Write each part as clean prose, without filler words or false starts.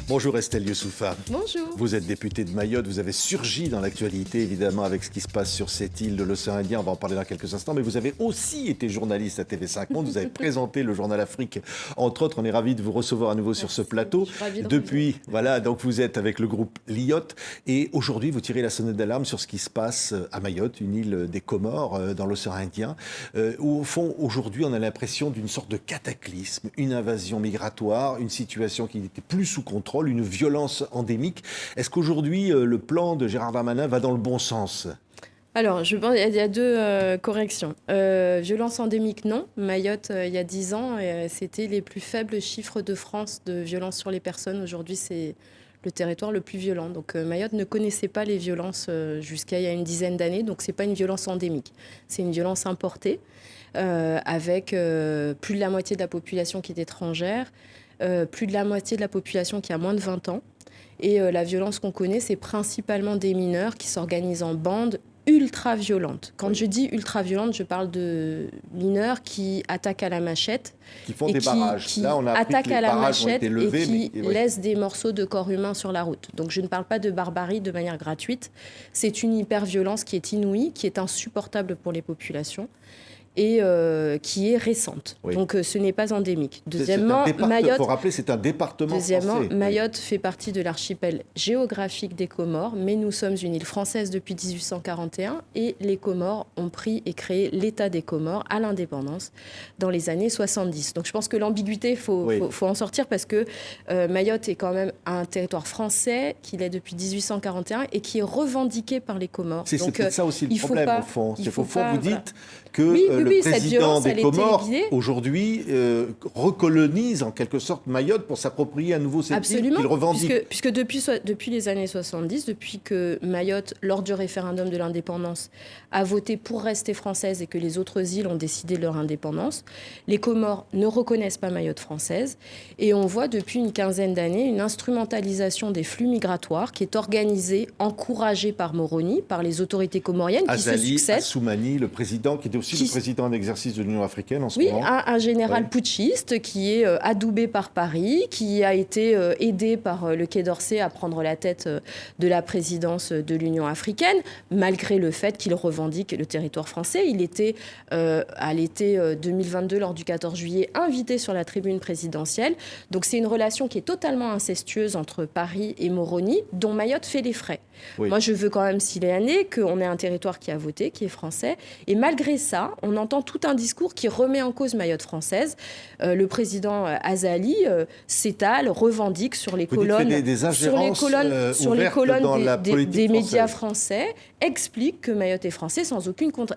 Bonjour Estelle Youssoufa. Bonjour. Vous êtes députée de Mayotte, vous avez surgi dans l'actualité évidemment avec ce qui se passe sur cette île de l'océan Indien, on va en parler dans quelques instants, mais vous avez aussi été journaliste à TV5 Monde, vous avez présenté le journal Afrique, entre autres, on est ravis de vous recevoir à nouveau sur ce plateau. Depuis, voilà, donc vous êtes avec le groupe Lyotte et aujourd'hui vous tirez la sonnette d'alarme sur ce qui se passe à Mayotte, une île des Comores dans l'océan Indien, où au fond aujourd'hui on a l'impression d'une sorte de cataclysme, une invasion migratoire, une situation qui n'était plus sous contrôle, une violence endémique. Est-ce qu'aujourd'hui, le plan de Gérald Darmanin va dans le bon sens ? Alors, je pense qu'il y a deux corrections. Violence endémique, non. Mayotte, il y a 10 ans, c'était les plus faibles chiffres de France de violence sur les personnes. Aujourd'hui, c'est le territoire le plus violent. Donc, Mayotte ne connaissait pas les violences jusqu'à il y a une dizaine d'années. Donc, ce n'est pas une violence endémique. C'est une violence importée avec plus de la moitié de la population qui est étrangère. Plus de la moitié de la population qui a moins de 20 ans. Et la violence qu'on connaît, c'est principalement des mineurs qui s'organisent en bandes ultra-violentes. Quand je dis ultra-violentes, je parle de mineurs qui attaquent à la machette. Qui font des barrages. Qui là, on a attaquent à la machette levés, et qui laissent des morceaux de corps humain sur la route. Donc je ne parle pas de barbarie de manière gratuite. C'est une hyper-violence qui est inouïe, qui est insupportable pour les populations. Et qui est récente. Oui. Donc ce n'est pas endémique. Deuxièmement, Mayotte, il faut rappeler, c'est un département français. Mayotte fait partie de l'archipel géographique des Comores, mais nous sommes une île française depuis 1841 et les Comores ont pris et créé l'État des Comores à l'indépendance dans les années 70. Donc je pense que l'ambiguïté, il faut en sortir parce que Mayotte est quand même un territoire français qui l'est depuis 1841 et qui est revendiqué par les Comores. C'est peut-être ça aussi le problème au fond. C'est qu'au fond, vous dites que le président des Comores, aujourd'hui, recolonise en quelque sorte Mayotte pour s'approprier à nouveau cette île qu'il revendique. Puisque depuis les années 70, depuis que Mayotte, lors du référendum de l'indépendance, a voté pour rester française et que les autres îles ont décidé de leur indépendance, les Comores ne reconnaissent pas Mayotte française. Et on voit depuis une quinzaine d'années une instrumentalisation des flux migratoires qui est organisée, encouragée par Moroni, par les autorités comoriennes qui se succèdent. Assoumani, le président, qui était aussi le président en exercice de l'Union africaine en ce moment. Oui, un général putschiste qui est adoubé par Paris, qui a été aidé par le Quai d'Orsay à prendre la tête de la présidence de l'Union africaine, malgré le fait qu'il revendique le territoire français. Il était, à l'été 2022, lors du 14 juillet, invité sur la tribune présidentielle. Donc c'est une relation qui est totalement incestueuse entre Paris et Moroni, dont Mayotte fait les frais. Oui. Moi, je veux quand même signaler qu'on est un territoire qui a voté, qui est français. Et malgré ça, on entend tout un discours qui remet en cause Mayotte française. Le président Azali s'étale, revendique sur les colonnes, des médias français, explique que Mayotte est français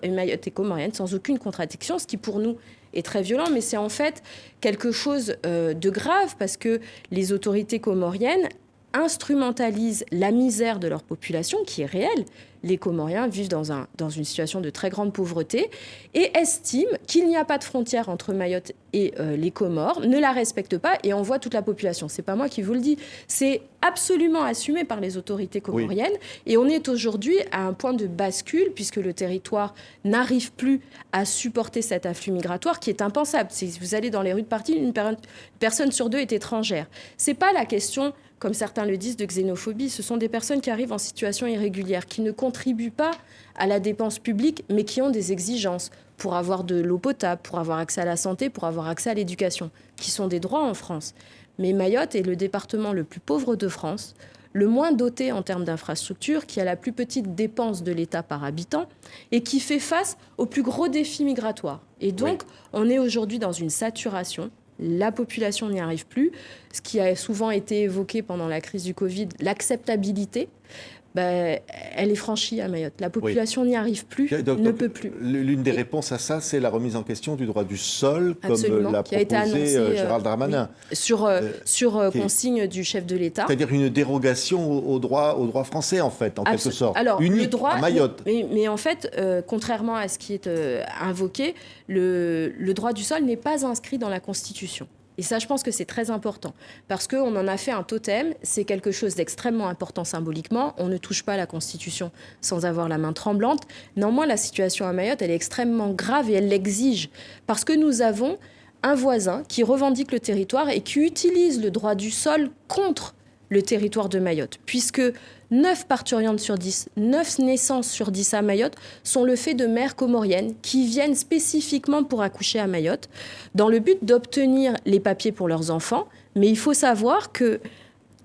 et Mayotte est comorienne sans aucune contradiction, ce qui pour nous est très violent, mais c'est en fait quelque chose de grave parce que les autorités comoriennes instrumentalisent la misère de leur population, qui est réelle. Les Comoriens vivent dans une situation de très grande pauvreté et estiment qu'il n'y a pas de frontière entre Mayotte et les Comores, ne la respectent pas et envoient toute la population. C'est pas moi qui vous le dis, c'est absolument assumé par les autorités comoriennes. Et on est aujourd'hui à un point de bascule puisque le territoire n'arrive plus à supporter cet afflux migratoire qui est impensable. Si vous allez dans les rues de Paris, une personne sur deux est étrangère. C'est pas la question, comme certains le disent, de xénophobie. Ce sont des personnes qui arrivent en situation irrégulière, qui ne contribuent pas à la dépense publique, mais qui ont des exigences pour avoir de l'eau potable, pour avoir accès à la santé, pour avoir accès à l'éducation, qui sont des droits en France. Mais Mayotte est le département le plus pauvre de France, le moins doté en termes d'infrastructures, qui a la plus petite dépense de l'État par habitant et qui fait face aux plus gros défis migratoires. Et donc, on est aujourd'hui dans une saturation. La population n'y arrive plus. Ce qui a souvent été évoqué pendant la crise du Covid, l'acceptabilité, elle est franchie à Mayotte. La population n'y arrive plus, ne peut plus. L'une des réponses à ça, c'est la remise en question du droit du sol, comme l'a proposé Gérald Darmanin. Oui. Sur consigne du chef de l'État. C'est-à-dire une dérogation au droit français, en fait, en quelque sorte. Alors, unique le droit, à Mayotte. Mais en fait, contrairement à ce qui est invoqué, le droit du sol n'est pas inscrit dans la Constitution. Et ça, je pense que c'est très important, parce qu'on en a fait un totem, c'est quelque chose d'extrêmement important symboliquement, on ne touche pas à la Constitution sans avoir la main tremblante. Néanmoins, la situation à Mayotte, elle est extrêmement grave et elle l'exige, parce que nous avons un voisin qui revendique le territoire et qui utilise le droit du sol contre le territoire de Mayotte, puisque 9 parturientes sur 10, 9 naissances sur 10 à Mayotte sont le fait de mères comoriennes qui viennent spécifiquement pour accoucher à Mayotte, dans le but d'obtenir les papiers pour leurs enfants. Mais il faut savoir que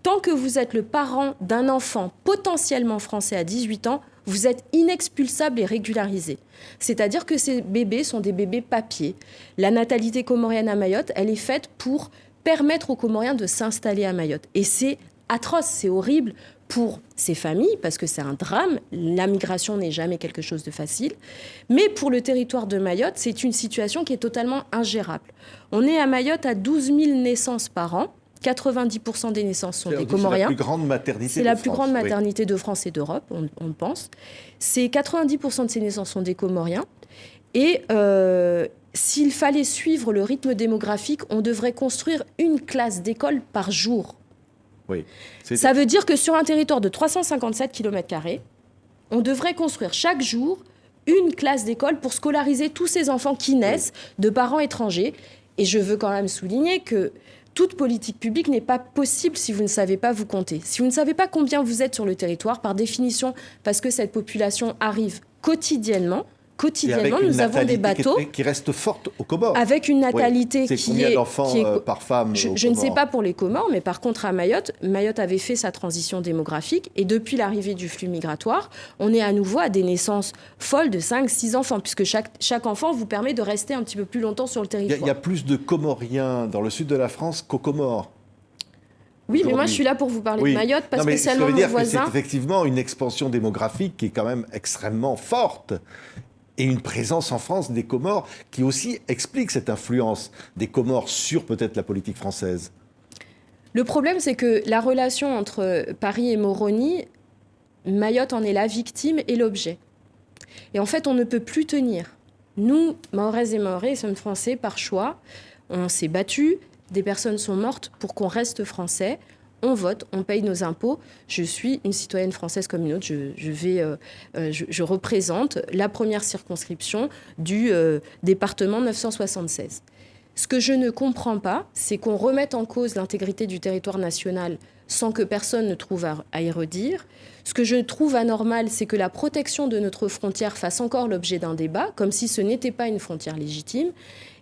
tant que vous êtes le parent d'un enfant potentiellement français à 18 ans, vous êtes inexpulsable et régularisé. C'est-à-dire que ces bébés sont des bébés papiers. La natalité comorienne à Mayotte, elle est faite pour permettre aux Comoriens de s'installer à Mayotte. Et c'est atroce, c'est horrible pour ces familles, parce que c'est un drame. La migration n'est jamais quelque chose de facile. Mais pour le territoire de Mayotte, c'est une situation qui est totalement ingérable. On est à Mayotte à 12 000 naissances par an. 90% des naissances sont des Comoriens. C'est la plus grande maternité de France. C'est la plus grande maternité de France et d'Europe, on pense. 90% de ces naissances sont des Comoriens. Et s'il fallait suivre le rythme démographique, on devrait construire une classe d'école par jour. Oui. Ça veut dire que sur un territoire de 357 km², on devrait construire chaque jour une classe d'école pour scolariser tous ces enfants qui naissent de parents étrangers. Et je veux quand même souligner que toute politique publique n'est pas possible si vous ne savez pas vous compter. Si vous ne savez pas combien vous êtes sur le territoire, par définition, parce que cette population arrive quotidiennement, nous avons des bateaux qui restent fortes aux Comores. Avec une natalité qui est... C'est combien d'enfants par femme Je ne sais pas pour les Comores, mais par contre à Mayotte avait fait sa transition démographique. Et depuis l'arrivée du flux migratoire, on est à nouveau à des naissances folles de 5-6 enfants, puisque chaque enfant vous permet de rester un petit peu plus longtemps sur le territoire. Il y a plus de Comoriens dans le sud de la France qu'aux Comores. Oui, mais moi je suis là pour vous parler de Mayotte, pas spécialement mon voisin. C'est effectivement une expansion démographique qui est quand même extrêmement forte. Et une présence en France des Comores qui aussi explique cette influence des Comores sur peut-être la politique française. Le problème, c'est que la relation entre Paris et Moroni, Mayotte en est la victime et l'objet. Et en fait, on ne peut plus tenir. Nous, Mahoraises et Mahorais, sommes français par choix. On s'est battus, des personnes sont mortes pour qu'on reste français. On vote, on paye nos impôts. Je suis une citoyenne française comme une autre. Je représente la première circonscription du département 976. Ce que je ne comprends pas, c'est qu'on remette en cause l'intégrité du territoire national sans que personne ne trouve à y redire. Ce que je trouve anormal, c'est que la protection de notre frontière fasse encore l'objet d'un débat, comme si ce n'était pas une frontière légitime,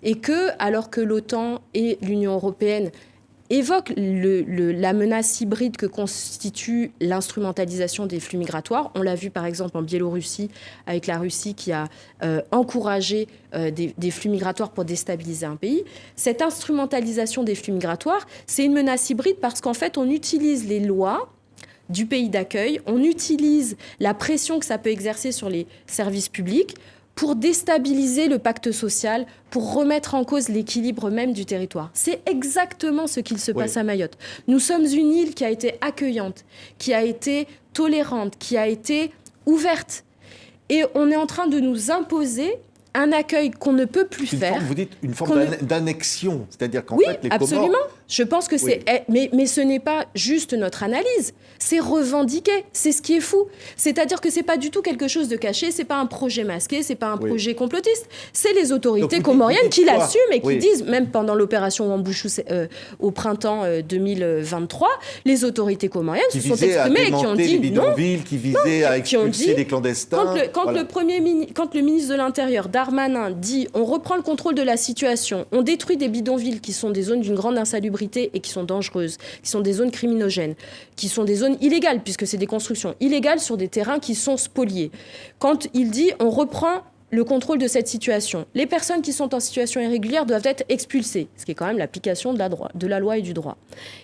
et que, alors que l'OTAN et l'Union européenne évoque la menace hybride que constitue l'instrumentalisation des flux migratoires. On l'a vu par exemple en Biélorussie avec la Russie qui a encouragé des flux migratoires pour déstabiliser un pays. Cette instrumentalisation des flux migratoires, c'est une menace hybride parce qu'en fait on utilise les lois du pays d'accueil, on utilise la pression que ça peut exercer sur les services publics pour déstabiliser le pacte social, pour remettre en cause l'équilibre même du territoire. C'est exactement ce qu'il se passe à Mayotte. Nous sommes une île qui a été accueillante, qui a été tolérante, qui a été ouverte. Et on est en train de nous imposer un accueil qu'on ne peut plus faire. Vous dites une forme d'annexion, c'est-à-dire qu'en fait les Comores... Oui, absolument. Je pense que c'est... Mais ce n'est pas juste notre analyse, c'est revendiqué, c'est ce qui est fou. C'est-à-dire que c'est pas du tout quelque chose de caché, c'est pas un projet masqué, c'est pas un projet complotiste. C'est les autorités comoriennes qui l'assument et qui disent, même pendant l'opération Wambouchou au printemps 2023, les autorités comoriennes se sont exprimées et qui ont dit non. Qui visaient à expulser des clandestins. Quand le ministre de l'Intérieur, Darmanin, dit on reprend le contrôle de la situation, on détruit des bidonvilles qui sont des zones d'une grande insalubrité et qui sont dangereuses, qui sont des zones criminogènes, qui sont des zones illégales, puisque c'est des constructions illégales sur des terrains qui sont spoliés. Quand il dit on reprend le contrôle de cette situation, les personnes qui sont en situation irrégulière doivent être expulsées, ce qui est quand même l'application de la loi et du droit.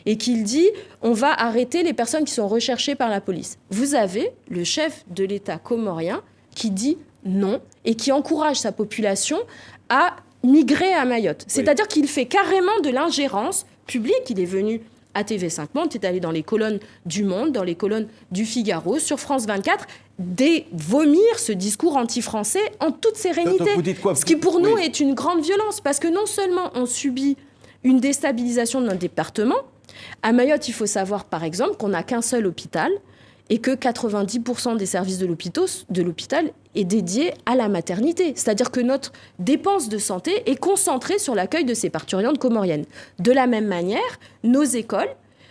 Et qu'il dit on va arrêter les personnes qui sont recherchées par la police. Vous avez le chef de l'État comorien qui dit non et qui encourage sa population à migrer à Mayotte. C'est-à-dire qu'il fait carrément de l'ingérence publique. Il est venu à TV5 Monde, il est allé dans les colonnes du Monde, dans les colonnes du Figaro, sur France 24, vomir ce discours anti-français en toute sérénité. Donc vous dites quoi ? Ce qui pour nous est une grande violence, parce que non seulement on subit une déstabilisation de notre département, à Mayotte, il faut savoir par exemple qu'on n'a qu'un seul hôpital, et que 90% des services de l'hôpital est dédié à la maternité. C'est-à-dire que notre dépense de santé est concentrée sur l'accueil de ces parturientes comoriennes. De la même manière, nos écoles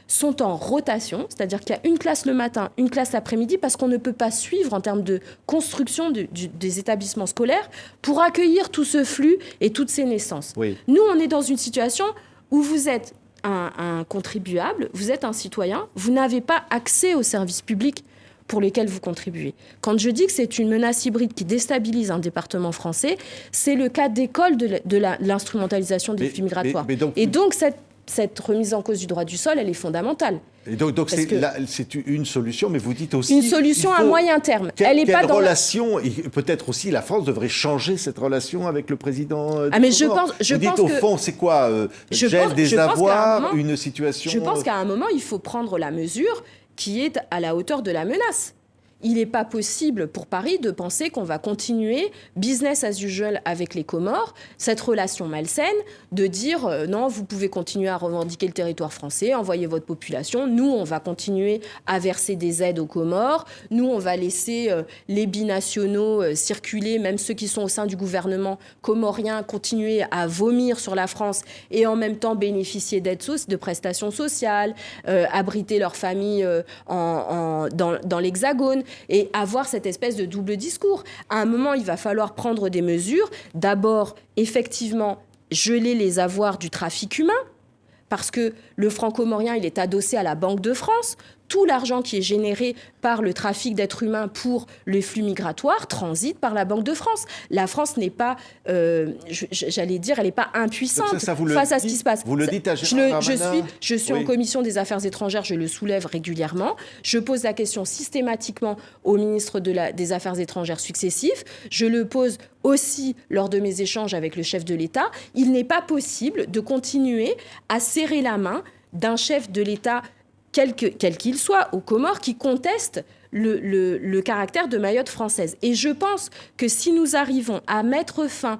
sont en rotation, c'est-à-dire qu'il y a une classe le matin, une classe l'après-midi, parce qu'on ne peut pas suivre en termes de construction des établissements scolaires pour accueillir tout ce flux et toutes ces naissances. Oui. Nous, on est dans une situation où vous êtes un contribuable, vous êtes un citoyen, vous n'avez pas accès aux services publics pour lesquels vous contribuez. Quand je dis que c'est une menace hybride qui déstabilise un département français, c'est le cas d'école de l'instrumentalisation des flux migratoires. Et donc, cette remise en cause du droit du sol, elle est fondamentale. Et donc c'est une solution, mais vous dites aussi... Une solution à moyen terme. Elle est pas dans relation, et peut-être aussi la France devrait changer cette relation avec le président mais je pense au fond, c'est quoi gel des avoirs, une situation... Je pense qu'à un moment, il faut prendre la mesure qui est à la hauteur de la menace. Il n'est pas possible pour Paris de penser qu'on va continuer business as usual avec les Comores, cette relation malsaine, de dire non, vous pouvez continuer à revendiquer le territoire français, envoyer votre population. Nous, on va continuer à verser des aides aux Comores. Nous, on va laisser les binationaux circuler, même ceux qui sont au sein du gouvernement comorien, continuer à vomir sur la France et en même temps bénéficier d'aides, de prestations sociales, abriter leur famille dans l'Hexagone. Et avoir cette espèce de double discours. À un moment, il va falloir prendre des mesures. D'abord, effectivement, geler les avoirs du trafic humain, parce que le franco-comorien, il est adossé à la Banque de France. Tout l'argent qui est généré par le trafic d'êtres humains pour les flux migratoires transite par la Banque de France. La France n'est pas, j'allais dire, elle n'est pas impuissante face à ce qui se passe. Vous le dites à Gérard Darmanin. Je suis en commission des Affaires étrangères, je le soulève régulièrement. Je pose la question systématiquement aux ministres des Affaires étrangères successifs. Je le pose aussi lors de mes échanges avec le chef de l'État. Il n'est pas possible de continuer à serrer la main d'un chef de l'État quel qu'il soit, aux Comores, qui contestent le caractère de Mayotte française. Et je pense que si nous arrivons à mettre fin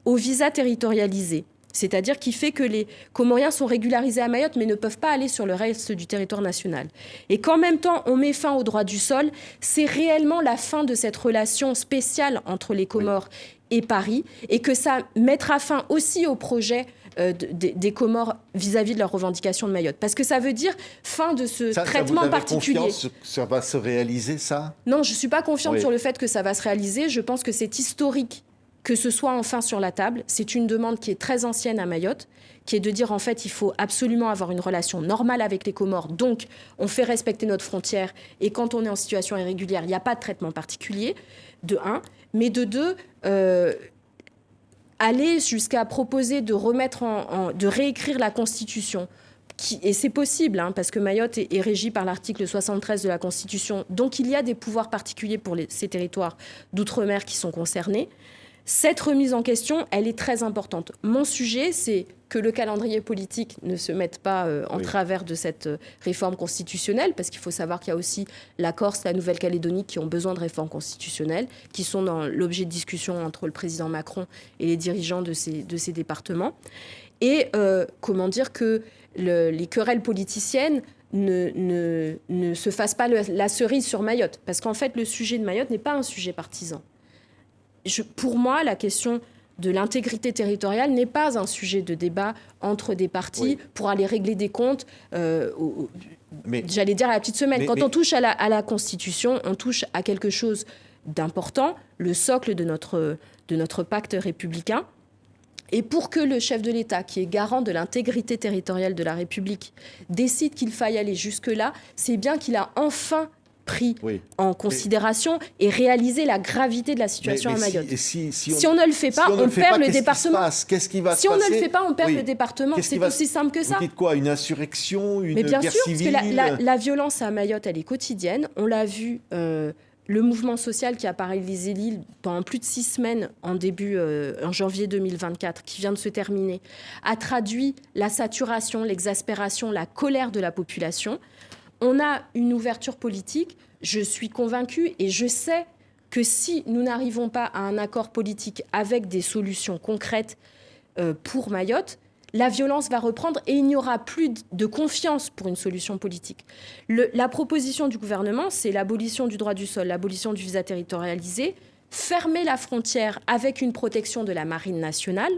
au visa territorialisé, c'est-à-dire qui fait que les Comoriens sont régularisés à Mayotte mais ne peuvent pas aller sur le reste du territoire national, et qu'en même temps on met fin au droit du sol, c'est réellement la fin de cette relation spéciale entre les Comores et Paris, et que ça mettra fin aussi au projet des Comores vis-à-vis de leurs revendications de Mayotte. Parce que ça veut dire fin de ce traitement particulier. Vous avez confiance que ça va se réaliser, ça ? Non, je ne suis pas confiante sur le fait que ça va se réaliser. Je pense que c'est historique que ce soit enfin sur la table. C'est une demande qui est très ancienne à Mayotte, qui est de dire, en fait, il faut absolument avoir une relation normale avec les Comores. Donc, on fait respecter notre frontière. Et quand on est en situation irrégulière, il n'y a pas de traitement particulier, de un. Mais de deux... aller jusqu'à proposer de remettre de réécrire la Constitution, et c'est possible, parce que Mayotte est régie par l'article 73 de la Constitution, donc il y a des pouvoirs particuliers pour ces territoires d'outre-mer qui sont concernés. Cette remise en question, elle est très importante. Mon sujet, c'est que le calendrier politique ne se mette pas en travers de cette réforme constitutionnelle, parce qu'il faut savoir qu'il y a aussi la Corse, la Nouvelle-Calédonie qui ont besoin de réformes constitutionnelles, qui sont dans l'objet de discussion entre le président Macron et les dirigeants de ces départements. Et comment dire que les querelles politiciennes ne se fassent pas la cerise sur Mayotte, parce qu'en fait, le sujet de Mayotte n'est pas un sujet partisan. Pour moi, la question de l'intégrité territoriale n'est pas un sujet de débat entre des partis pour aller régler des comptes, j'allais dire à la petite semaine. Quand on touche à la Constitution, on touche à quelque chose d'important, le socle de notre pacte républicain. Et pour que le chef de l'État, qui est garant de l'intégrité territoriale de la République, décide qu'il faille aller jusque-là, c'est bien qu'il a enfin pris en considération et réalisé la gravité de la situation à Mayotte. Si on ne le fait pas, on perd le département. Qu'est-ce qui va se passer ? Si on ne le fait pas, on perd le département. C'est aussi simple que ça. Vous dites quoi ? Une insurrection, une guerre civile ? Mais bien sûr, parce que la violence à Mayotte, elle est quotidienne. On l'a vu, le mouvement social qui a paralysé l'île pendant plus de 6 semaines en janvier 2024, qui vient de se terminer, a traduit la saturation, l'exaspération, la colère de la population. On a une ouverture politique, je suis convaincue, et je sais que si nous n'arrivons pas à un accord politique avec des solutions concrètes pour Mayotte, la violence va reprendre et il n'y aura plus de confiance pour une solution politique. La proposition du gouvernement, c'est l'abolition du droit du sol, l'abolition du visa territorialisé, fermer la frontière avec une protection de la Marine nationale,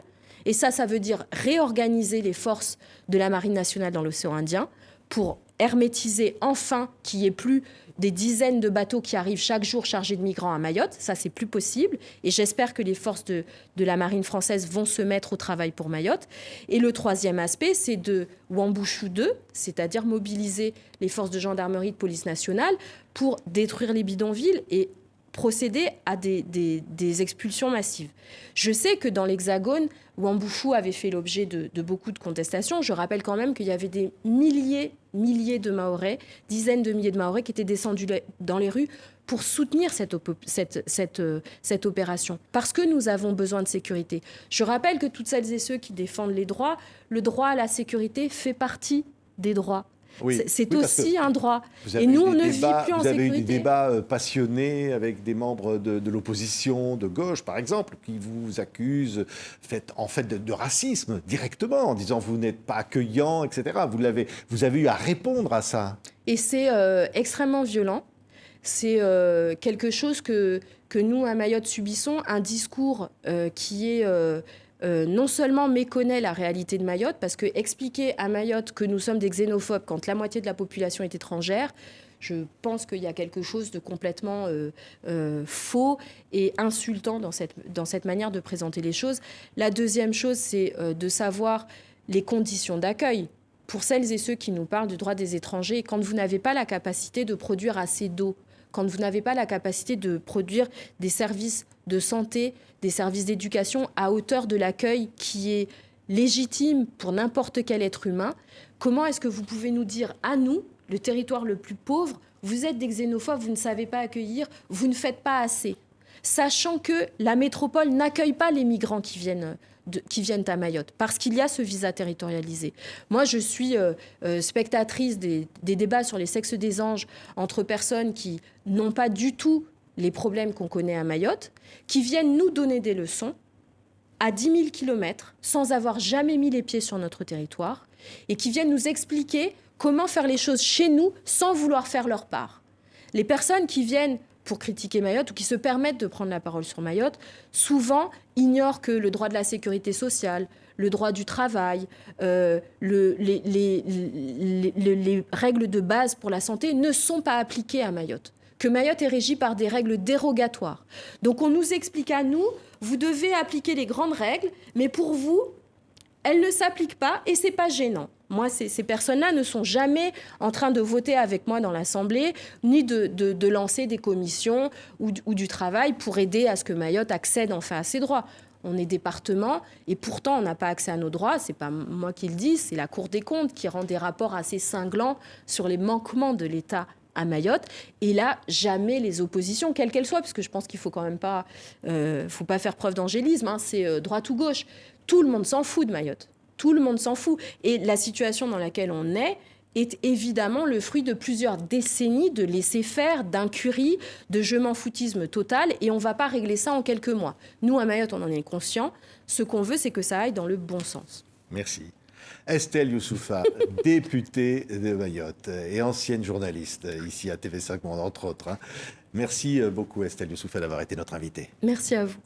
et ça veut dire réorganiser les forces de la Marine nationale dans l'océan Indien pour hermétiser enfin qu'il n'y ait plus des dizaines de bateaux qui arrivent chaque jour chargés de migrants à Mayotte. Ça, c'est plus possible. Et j'espère que les forces de la marine française vont se mettre au travail pour Mayotte. Et le troisième aspect, c'est de Wambouchou 2, c'est-à-dire mobiliser les forces de gendarmerie, de police nationale pour détruire les bidonvilles et procéder à des expulsions massives. Je sais que dans l'Hexagone, Wambouchou avait fait l'objet de beaucoup de contestations. Je rappelle quand même qu'il y avait des milliers de Mahorais, dizaines de milliers de Mahorais qui étaient descendus dans les rues pour soutenir cette opération, parce que nous avons besoin de sécurité. Je rappelle que toutes celles et ceux qui défendent les droits, le droit à la sécurité fait partie des droits. Oui, c'est aussi un droit. Et nous, on ne vit plus en sécurité. Vous avez eu des débats passionnés avec des membres de l'opposition, de gauche, par exemple, qui vous accusent de racisme directement, en disant vous n'êtes pas accueillant, etc. Vous avez eu à répondre à ça. Et c'est extrêmement violent. C'est quelque chose que nous, à Mayotte, subissons. Un discours qui est... non seulement méconnaît la réalité de Mayotte, parce que expliquer à Mayotte que nous sommes des xénophobes quand la moitié de la population est étrangère, je pense qu'il y a quelque chose de complètement faux et insultant dans cette manière de présenter les choses. La deuxième chose, c'est de savoir les conditions d'accueil. Pour celles et ceux qui nous parlent du droit des étrangers, quand vous n'avez pas la capacité de produire assez d'eau, quand vous n'avez pas la capacité de produire des services de santé, des services d'éducation à hauteur de l'accueil qui est légitime pour n'importe quel être humain, comment est-ce que vous pouvez nous dire à nous, le territoire le plus pauvre, vous êtes des xénophobes, vous ne savez pas accueillir, vous ne faites pas assez, sachant que la métropole n'accueille pas les migrants qui viennent à Mayotte, parce qu'il y a ce visa territorialisé. Moi, je suis spectatrice des débats sur les sexes des anges entre personnes qui n'ont pas du tout les problèmes qu'on connaît à Mayotte, qui viennent nous donner des leçons à 10 000 kilomètres, sans avoir jamais mis les pieds sur notre territoire, et qui viennent nous expliquer comment faire les choses chez nous sans vouloir faire leur part. Les personnes qui viennent pour critiquer Mayotte ou qui se permettent de prendre la parole sur Mayotte, souvent ignorent que le droit de la sécurité sociale, le droit du travail, les règles de base pour la santé ne sont pas appliquées à Mayotte. Que Mayotte est régie par des règles dérogatoires. Donc on nous explique à nous, vous devez appliquer les grandes règles, mais pour vous, elles ne s'appliquent pas et c'est pas gênant. Moi, ces personnes-là ne sont jamais en train de voter avec moi dans l'Assemblée, ni de lancer des commissions ou du travail pour aider à ce que Mayotte accède enfin à ses droits. On est département et pourtant on n'a pas accès à nos droits. C'est pas moi qui le dis, c'est la Cour des comptes qui rend des rapports assez cinglants sur les manquements de l'État à Mayotte. Et là, jamais les oppositions, quelles qu'elles soient, parce que je pense qu'il faut quand même pas, faut pas faire preuve d'angélisme, hein, c'est droite ou gauche. Tout le monde s'en fout de Mayotte. Tout le monde s'en fout. Et la situation dans laquelle on est évidemment le fruit de plusieurs décennies de laisser-faire, d'incurie, de je m'en foutisme total. Et on ne va pas régler ça en quelques mois. Nous, à Mayotte, on en est conscients. Ce qu'on veut, c'est que ça aille dans le bon sens. Merci. Estelle Youssouffa, députée de Mayotte et ancienne journaliste ici à TV5 Monde, entre autres. Merci beaucoup, Estelle Youssouffa, d'avoir été notre invitée. Merci à vous.